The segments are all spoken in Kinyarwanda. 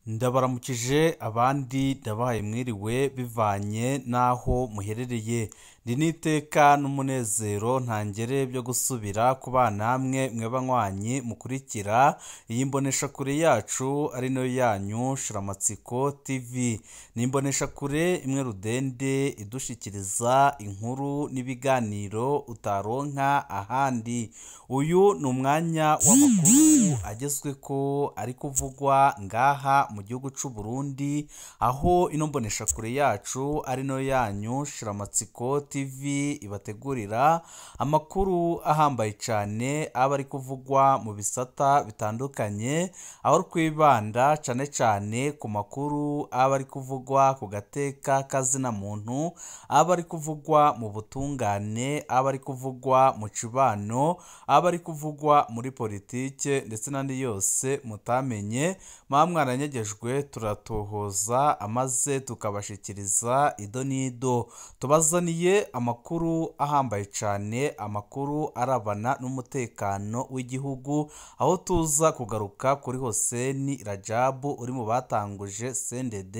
Ndabaramukije abandi ndabahaye mwiriwe bivanye n'aho muherereye. Ndi n'iteka n'umunezero ntangere byo gusubira kubana namwe mwe banywanyi mukurikira iyi mboneshakure yacu ari nayo yanyu Shiramatsiko TV. Ni imboneshakure imwe rudende idushikiriza inkuru n'ibiganiro utaronka ahandi. Uyu ni umwanya w'amakuru agezweko ari kuvugwa ngaha mu gihugu c'u Burundi, aho ino mboneshakure yacu ari no yanyu Shiramatsiko TV ibategurira amakuru ahambaye cane aba ari kuvugwa mu bisata bitandukanye, aho twibanda cane cane ku makuru aba ari kuvugwa ku gateka kazina muntu, aba ari kuvugwa mu butungane, aba ari kuvugwa mu cibano, aba ari kuvugwa muri politike ndetse n'andi yose mutamenye mwaranyegejwe turatohoza amaze tukabashikiriza ido n'ido. Tubazaniye amakuru ahambaye cane, amakuru arabana n'umutekano w'igihugu, aho tuza kugaruka kuri Hossein Rajabu uri mu batanguje CNDD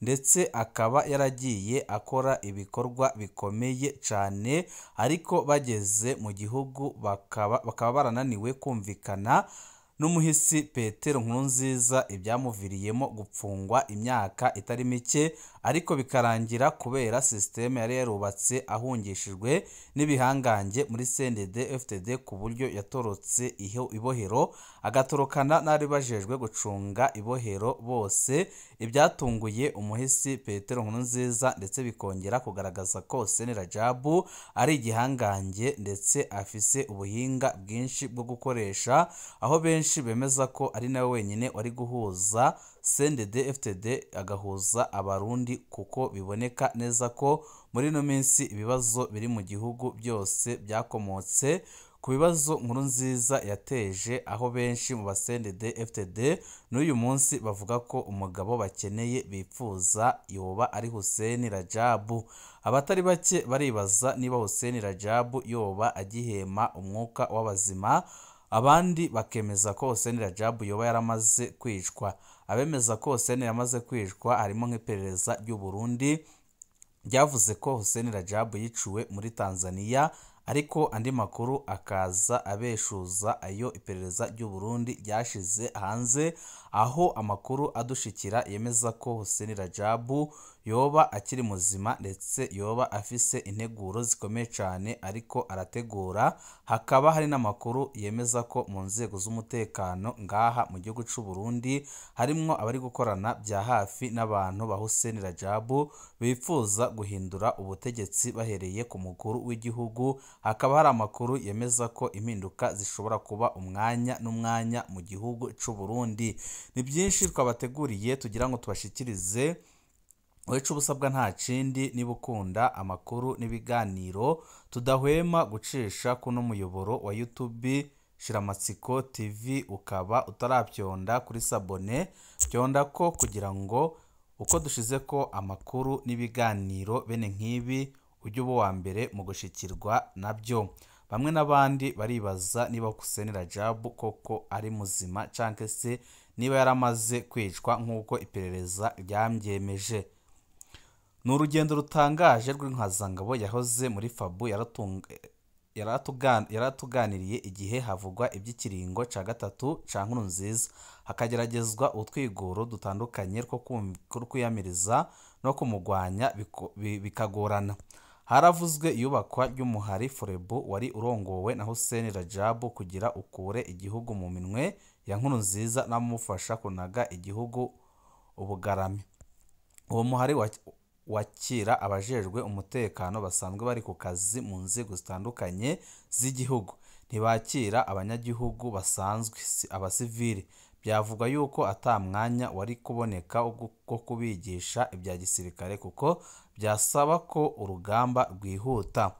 ndetse akaba yaragiye akora ibikorwa bikomeye cane, ariko bageze mu gihugu bakaba barananiwe kumvikana n'umuhisi Petero Nkurunziza, ibyamuviriyemo gupfungwa imyaka itari mike, ariko bikarangira kubera systeme yari yarubatse ahungishijwe n'ibihangange muri CNDD FDD, ku buryo yatorotse ibohero agatorokana n'ari bajejwe gucunga ibohero bose. Ibyatunguye umuhisi Petero Nkurunziza ndetse bikongera kugaragaza ko Hossein Rajabu ari igihangange ndetse afise ubuhinga bwinshi bwo gukoresha, aho benshi bemeza ko ari nawe wenyine wari guhuza CNDD FDD agahuza abarundi, kuko biboneka neza ko muri no minsi ibibazo biri mu gihugu byose byakomotse ku bibazo Nkurunziza yateje, aho benshi mu CNDD FDD n'uyu munsi bavuga ko umugabo bakeneye bipfuza yoba ari Hossein Rajabu. Abatari bake baribaza niba Hossein Rajabu yoba agihema umwuka w'abazima, abandi bakemeza ko Hossein Rajabu yoba yaramaze kwicwa. Abemeza ko Hossein yamaze kwicwa harimo nk'iperereza ry'u Burundi ryavuze ko Hossein Rajabu yiciwe muri Tanzania, ariko andi makuru akaza abeshuza ayo iperereza ry'u Burundi ryashize hanze, aho amakuru adushikira yemeza ko Hossein Rajabu yoba akiri muzima ndetse yoba afise integuro zikomeye cane ariko arategura. Hakaba hari n'amakuru yemeza ko mu nzego z'umutekano ngaha mu gihugu c'u Burundi harimwo abari gukorana bya hafi n'abantu ba Hossein Rajabu bipfuza guhindura ubutegetsi bahereye ku mukuru w'igihugu. Hakaba hari amakuru yemeza ko impinduka zishobora kuba umwanya n'umwanya mu gihugu c'u Burundi. Ni byinshi twabateguriye tugira ngo tubashikirize. Wecu ubusabwa nta kindi, niba ukunda amakuru n'ibiganiro tudahwema gucisha kuno muyoboro wa YouTube Shiramatsiko TV, ukaba utarabyonda kuri sabone byonda ko kugira ngo uko dushize ko amakuru n'ibiganiro bene nk'ibi ujye uba wa mbere mu gushikirwa nabyo. Bamwe n'abandi baribaza niba Hossein Rajabu koko ari muzima canke se niba yaramaze kwicwa nk'uko iperereza ryamyemeje. Ni urugendo rutangaje rw'inkazangabo yahoze muri Fabu yaratuganiriye igihe havugwa iby'ikiringo ca gatatu ca Nkurunziza, hakageragezwa utwigoro dutandukanye two kwiyamiriza no kumugwanya bikagorana. Haravuzwe iyubakwa ry'umuhari Forebu wari urongowe na Hossein Rajabu kugira ukure igihugu mu minwe ya Nkurunziza n'amufasha kunaga igihugu ubugarame. Uwo muhari wakira abajejwe umutekano basanzwe bari ku kazi mu nzego zitandukanye z'igihugu, ntibakira abanyagihugu basanzwe abasivili. Byavuga yuko ata mwanya wari kuboneka wo kubigisha ibya gisirikare, kuko byasaba ko urugamba rwihuta.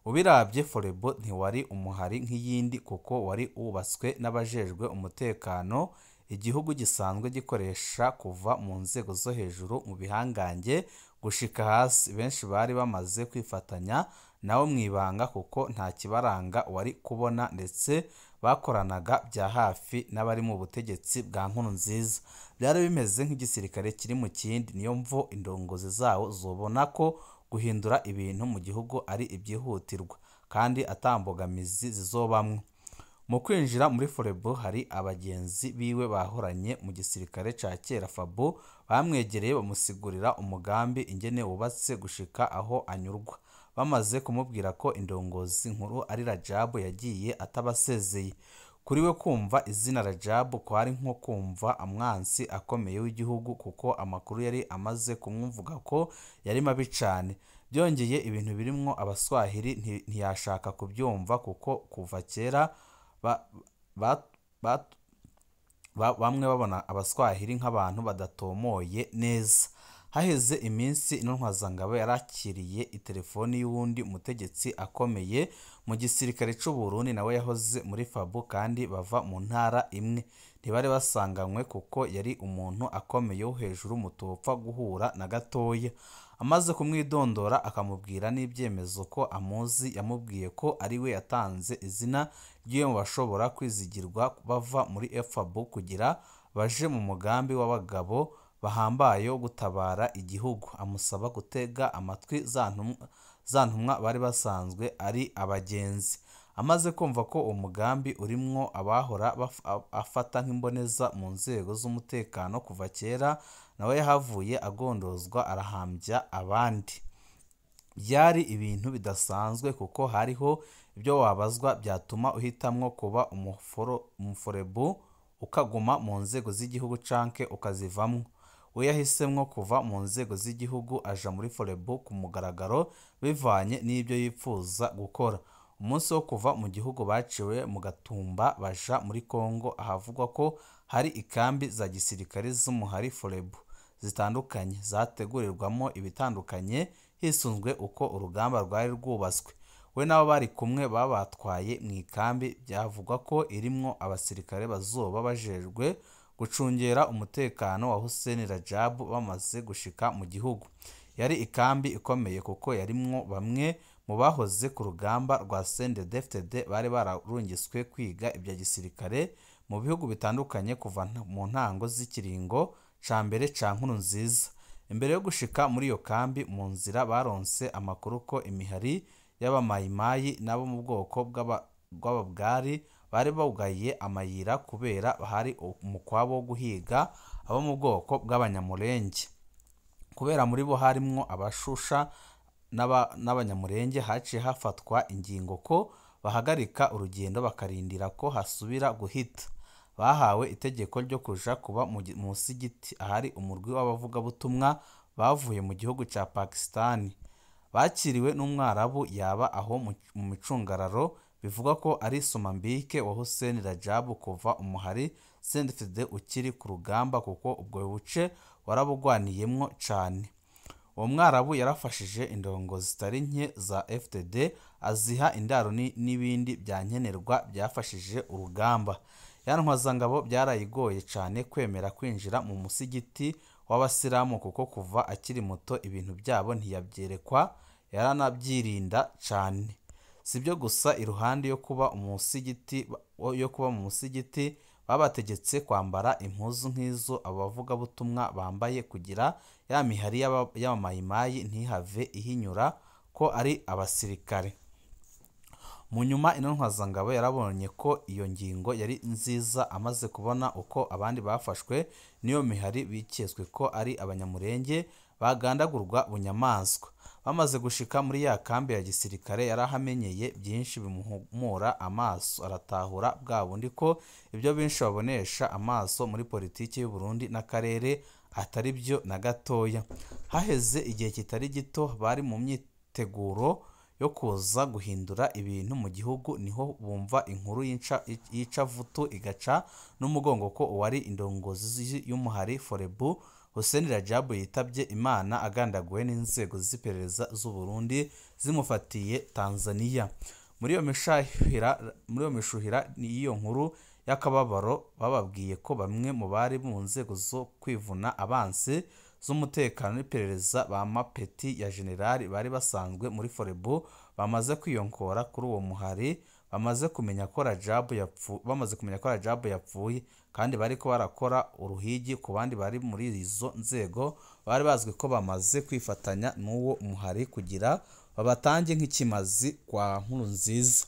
Ubirabye Forebu ntiwari umuhari nk'iyindi, kuko wari wubatswe n'abajejwe umutekano igihugu gisanzwe gikoresha kuva mu nzego zo hejuru mu bihangange gushika hasi. Benshi bari bamaze kwifatanya nawo mwibanga, kuko nta kibaranga wari kubona, ndetse bakoranaga bya hafi n'abari mu butegetsi bwa Nkurunziza. Byari bimeze nk'igisirikare kiri mu kindi, niyo mvo indongozi zawo zobona ko guhindura ibintu mu gihugu ari ibyihutirwa kandi atambogamizi zizobamwo. Mu kwinjira muri Forebu hari abagenzi biwe bahoranye mu gisirikare ca kera Fabu bamwegereye bamusigurira umugambi ingene wubatse gushika aho anyurwa. Bamaze kumubwira ko indongozi nkuru ari Rajabu yagiye atabasezeye. Kuri we kumva izina Rajabu kwari nko kumva amwansi akomeye w'igihugu kuko amakuru yari amaze kumwumvuga ko yari mabi cane. Byongeye ibintu birimwo abaswahili ntiyashaka kubyumva kuko kuva kera bamwe babona abaswahili nk'abantu badatomoye neza. Haheze iminsi intwazangabo yarakiriye itelefoni y'uwundi mutegetsi akomeye mu gisirikare c'u Burundi nawe yahoze muri Fabu kandi bava mu ntara imwe. Ntibari basanganywe kuko yari umuntu akomeye wo hejuru mutopfa guhura na gatoya. Amaze kumwidondora akamubwira n'ibyemezo ko amuzi, yamubwiye ko ari we yatanze izina ry'uwo mu bashobora kwizigirwa bava muri Fabu kugira baje mu mugambi w'abagabo bahambaye wo gutabara igihugu. Amusaba gutega amatwi za ntumwa bari basanzwe ari abagenzi. Amaze kumva ko umugambi urimwo abahora afata nk'imboneza mu nzego z'umutekano kuva kera, nawe yahavuye agondozwa arahambya abandi. Byari ibintu bidasanzwe kuko hariho ibyo wabazwa byatuma uhitamwo kuba umuforebu ukaguma mu nzego z'igihugu canke ukazivamwo. We yahisemwo kuva mu nzego z'igihugu aja muri Forebu ku mugaragaro bivanye n'ibyo yipfuza gukora. Umunsi wo kuva mu gihugu baciwe mu Gatumba baja muri Kongo, ahavugwa ko hari ikambi za gisirikare z'umuhari Forebu zitandukanye zategurirwamo ibitandukanye hisunzwe uko urugamba rwari rwubatswe. We nabo bari kumwe babatwaye mu ikambi byavugwa ko irimwo abasirikare bazoba bajejwe gucungera umutekano wa Hussein Rajabu bamaze gushika mu gihugu. Yari ikambi ikomeye kuko yarimwo bamwe mu bahoze ku rugamba rwa CNDD-FDD bari bararungiswe kwiga ibya gisirikare mu bihugu bitandukanye kuva mu ntango z'ikiringo ca mbere ca Nkurunziza. Imbere yo gushika muri iyo kambi mu nzira baronse amakuru ko imihari y'abamayimayi nabo mu bwoko bw'ababwari bari bugaye amayira kubera hari umukwabo wo guhiga abo mu bwoko bw'abanyamurenge. Kubera muri bo harimwo abashusha n'abanyamurenge, haciye hafatwa ingingo ko bahagarika urugendo bakarindira ko hasubira guhita. Bahawe itegeko ryo kuja kuba mu musigiti ahari umurwi w'abavugabutumwa bavuye mu gihugu ca Pakistani. Bakiriwe n'umwarabu yaba aho mu micungararo. Bivuga ko ari Somambike wa Hussein Rajabu kuva umuhari CNDD-FDD ukiri ku rugamba kuko ubwo buce warabugwaniyemwo cane. Uwo mwarabu yarafashije indongozi zitari nke za FDD aziha indaro n'ibindi byankenerwa byafashije urugamba. Yantwazangabo byarayigoye cane kwemera kwinjira mu musigiti w'abasilamu kuko kuva akiri muto ibintu byabo ntiyabyerekwa, yaranabyirinda cane. Sibyo gusa, iruhande yo kuba mu musigiti babategetse kwambara impuzu nk'izo abavugabutumwa bambaye kugira ya mihari y'abamayimayi ntihave ihinyura ko ari abasirikare. Mu nyuma intwazangabo yarabonye ko iyo ngingo yari nziza. Amaze kubona uko abandi bafashwe niyo mihari biketswe ko ari abanyamurenge bagandagurwa bunyamaswa. Bamaze gushika muri ya kambi ya gisirikare yarahamenyeye byinshi bimuhumura amaso, aratahura bwa bundi ko ibyo benshi babonesha amaso muri politiki y'u Burundi n'akarere atari byo na gatoya. Haheze igihe kitari gito bari mu myiteguro yo kuza guhindura ibintu mu gihugu, niho bumva inkuru y'icavutu igaca n'umugongo ko uwari indongozi y'umuhari Forebu Hussein Rajabu yitabye Imana agandaguwe n'inzego z'iperereza z'u Burundi zimufatiye Tanzania. Muri iyo mishuhira n'iyo nkuru y'akababaro bababwiye ko bamwe mu bari mu nzego zo kwivuna abansi z'umutekano n'iperereza ba mapeti ya generali bari basanzwe muri Forebu bamaze kwiyonkora kuri uwo muhari bamaze kumenya ko Rajab yapfuye kandi bariko barakora uruhigi ku bandi bari muri izo nzego, bari bazwi ko bamaze kwifatanya n'uwo muhari kugira babatange nk'ikimazi kwa Nkurunziza.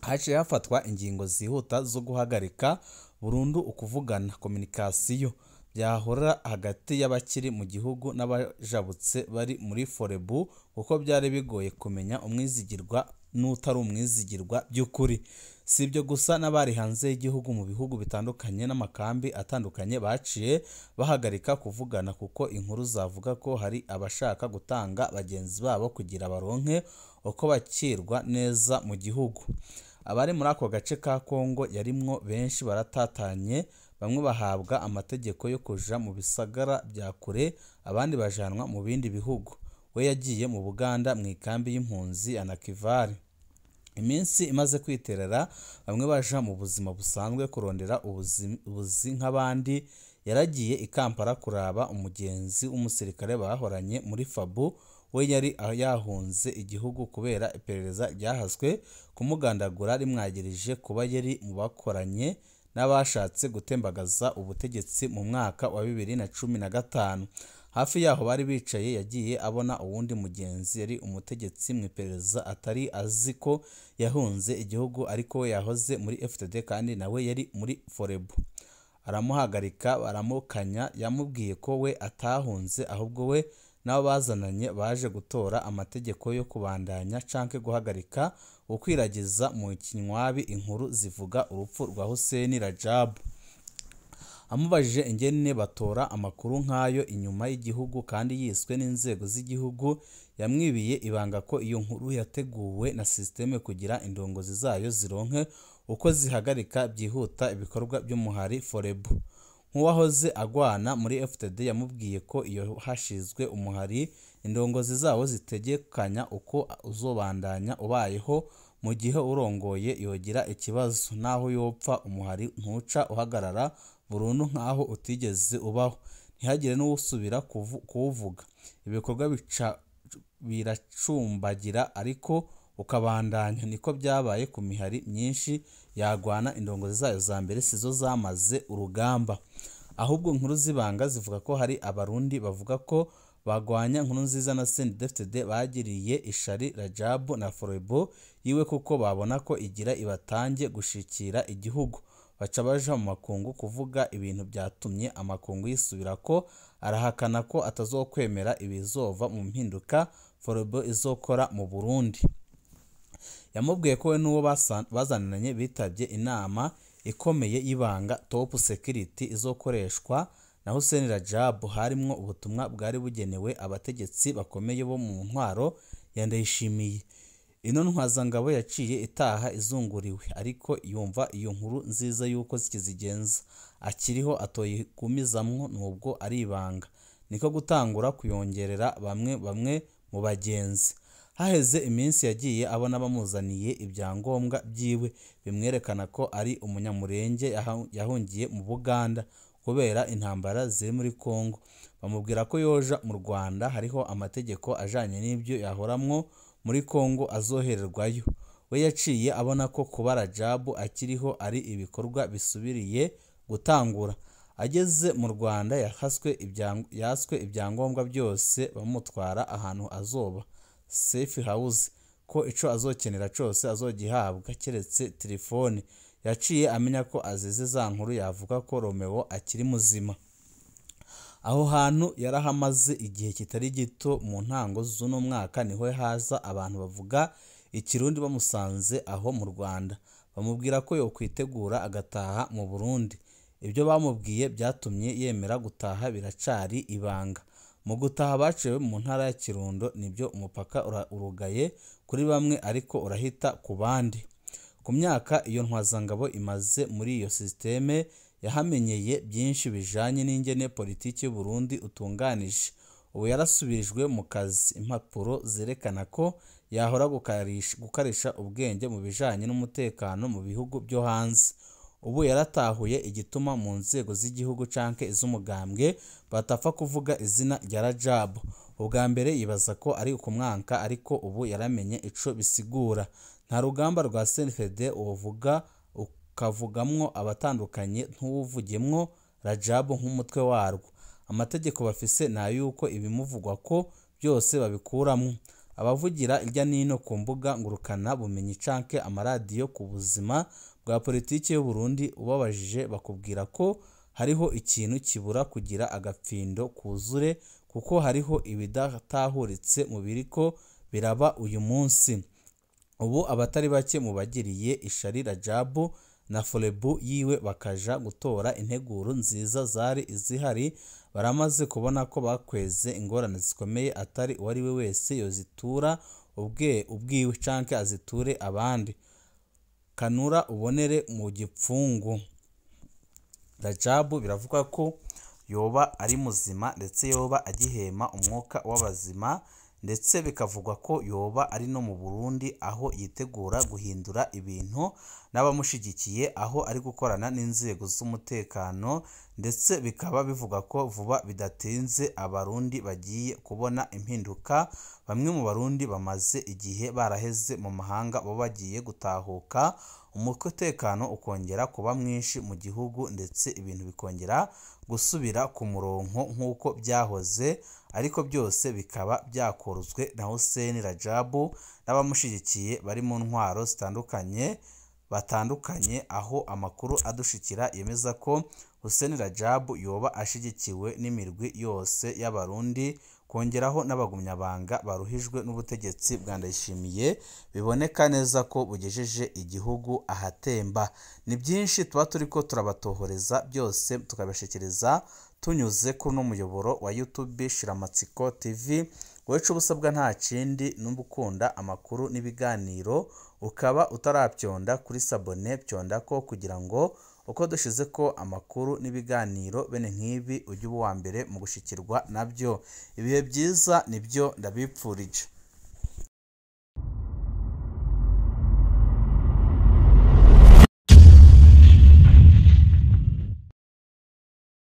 Haciye hafatwa ingingo zihuta zo guhagarika burundu ukuvugana communication byahora hagati y'abakiri mu gihugu n'abajabutse bari muri Forebu, kuko byari bigoye kumenya umwizigirwa n'utari umwizigirwa by'ukuri. Si ibyo gusa, n'abari hanze y'igihugu mu bihugu bitandukanye n'amakambi atandukanye baciye bahagarika kuvugana, kuko inkuru zavuga ko hari abashaka gutanga bagenzi babo kugira baronke uko bakirwa neza mu gihugu. Abari muri ako gace ka Kongo yarimwo benshi baratatanye, bamwe bahabwa amategeko yo kuja mu bisagara bya kure, abandi bajanwa mu bindi bihugu. We yagiye mu Buganda mu ikambi y'impunzi ya Nakivale. Iminsi imaze kwiterera, bamwe baja mu buzima busanzwe kurondera ubuzi nk'abandi. Yaragiye i Kampala kuraba umugenzi w'umusirikare bahoranye muri Fabu. We yari yahunze igihugu kubera iperereza ryahaswe kumugandagura rimwagirije kuba yari mu bakoranye n'abashatse gutembagaza ubutegetsi mu mwaka wa 2015. Hafi yaho bari bicaye, yagiye abona uwundi mugenzi yari umutegetsi mu iperereza atari azi ko yahunze igihugu, ariko we yahoze muri FTD kandi nawe yari muri Forebu. Aramuhagarika, baramukanya, yamubwiye ko we atahunze ahubwo we nabo bazananye baje gutora amategeko yo kubandanya canke guhagarika ukwiragiza mu kinywabi inkuru zivuga urupfu rwa Hussein Rajab. Amubajije ingene batora amakuru nk'ayo inyuma y'igihugu kandi yiswe n'inzego z'igihugu, yamwibiye ibanga ko iyo nkuru yateguwe na systeme kugira indongozi zayo zironke uko zihagarika byihuta ibikorwa by'umuhari Forebu. Nk'uwahoze agwana muri FTD yamubwiye ko iyo hashizwe umuhari, indongozi zawo zitegekanya uko uzobandanya ubayeho mu gihe urongoye yogira ikibazo, naho yopfa umuhari ntuca uhagarara burundu nk'aho utigeze ubaho, ntihagire n'usubira kuwuvuga. Ibikorwa biracumbagira ariko ukabandanya. Niko byabaye ku mihari myinshi yagwana, indongozi zayo za mbere sizo zamaze urugamba, ahubwo inkuru zibanga zivuga ko hari abarundi bavuga ko bagwanya Nkurunziza na CNDD-FDD bagiriye ishari Rajab na Forebu yiwe, kuko babona ko igira ibatange gushikira igihugu. Baca baja mu makungu kuvuga ibintu byatumye amakungu yisubira ko, arahakana ko atazokwemera ibizova mu mpinduka Forebu izokora mu Burundi. Yamubwiye ko we n'uwo bazananye bitabye inama ikomeye y'ibanga top security izokoreshwa na Hussein Rajab, harimwo ubutumwa bwari bugenewe abategetsi bakomeye bo mu ntwaro ya Ndayishimiye. Ino ntwazangabo yaciye itaha izunguriwe, ariko yumva iyo nkuru nziza yuko zikizigenza akiriho atoyigumizamwo nubwo ari ibanga. Niko gutangura kuyongerera bamwe mu bagenzi. Haheze iminsi yagiye abona bamuzaniye ibyangombwa byiwe bimwerekana ko ari umunyamurenge yahungiye mu Buganda kubera intambara ziri muri Kongo. Bamubwira ko yoja mu Rwanda hariho amategeko ajanye n'ibyo yahoramwo muri Kongo azohererwayo. We yaciye abona ko kuba Rajab akiriho ari ibikorwa bisubiriye gutangura. Ageze mu Rwanda yaswe ibyangombwa byose, bamutwara ahantu azoba safe house, ko ico azokenera cyose azogihabwa keretse telefone. Yaciye amenya ko azize za nkuru yavuga ko Romeo akiri muzima. Aho hantu yarahamaze igihe kitari gito. Mu ntango z'uno mwaka niho haza abantu bavuga ikirundi bamusanze aho mu Rwanda, bamubwira ko yo kwitegura agataha mu Burundi. Ibyo bamubwiye byatumye yemera gutaha biracari ibanga. Mu gutaha baciwe mu ntara ya Kirundo, nibyo umupaka urugaye kuri bamwe ariko urahita ku bandi. Ku myaka iyo ntwazangabo imaze muri iyo systeme, yahamenyeye byinshi bijanye n'ingene politiki y'u Burundi utunganije. Ubu yarasubirijwe mu kazi, impapuro zerekana ko yahora gukarisha ubwenge mu bijanye n'umutekano mu bihugu byo hanze. Ubu yaratahuye igituma mu nzego z'igihugu canke iz'umugambwe batapfa kuvuga izina rya Rajab. Ubwa mbere yibaza ko ari ukumwanka, ariko ubu yaramenye ico bisigura. nta rugamba rwa CNDD uvuga ukavugamwo abatandukanye ntuwuvugemwo Rajabu nk'umutwe warwo. Amategeko bafise na yuko ibimuvugwa ko byose babikuramwo. Abavugira irya nino ku mbuga ngurukana bumenyi canke amaradiyo ku buzima bwa politiki y'u Burundi ubabajije bakubwira ko hariho ikintu kibura kugira agapfindo kuzure kuko hariho ibidatahuritse mu biriko biraba uyu munsi. Ubu abatari bake mu bagiriye ishari Rajabu na Forebu yiwe bakaja gutora integuro nziza zari izihari baramaze kubona ko bakweze ingorane zikomeye atari uwari we wese yozitura ubwiwe canke aziture abandi. Kanura ubonere mu gipfungu. Rajabu biravuga ko yoba ari muzima ndetse yoba agihema umwuka w'abazima ndetse bikavugwa ko yoba ari no mu Burundi aho yitegura guhindura ibintu n'abamushigikiye aho ari gukorana n'inzego z'umutekano ndetse bikaba bivuga ko vuba bidatinze abarundi bagiye kubona impinduka. Bamwe mu barundi bamaze igihe baraheze mu mahanga bo bagiye gutahuka umutekano ukongera kuba mwinshi mu gihugu ndetse ibintu bikongera gusubira ku murongo nk'uko byahoze, ariko byose bikaba byakorozwe na Hussein Rajabu n'abamushigikiye bari mu ntwaro batandukanye aho amakuru adushikira yemeza ko Hussein Rajabu yoba ashigikiwe n'imirwi yose y'abarundi kongeraho n'abagumyabanga baruhijwe n'ubutegetsi bwa Ndayishimiye biboneka neza ko bugejeje igihugu ahatemba. Ni byinshi tuba turiko turabatohoreza byose tukabashekereza tunyuze kuri no muyoboro wa YouTube Shiramatsiko TV. Wecu busabwa nta kindi n'ubukunda amakuru n'ibiganiro ukaba utarabyonda kuri sabone byonda ko kugira ngo uko dushize ko amakuru n'ibiganiro bene nk'ibi ujye uba wa mbere mu gushikirwa nabyo. Ibihe byiza nibyo ndabipfurije.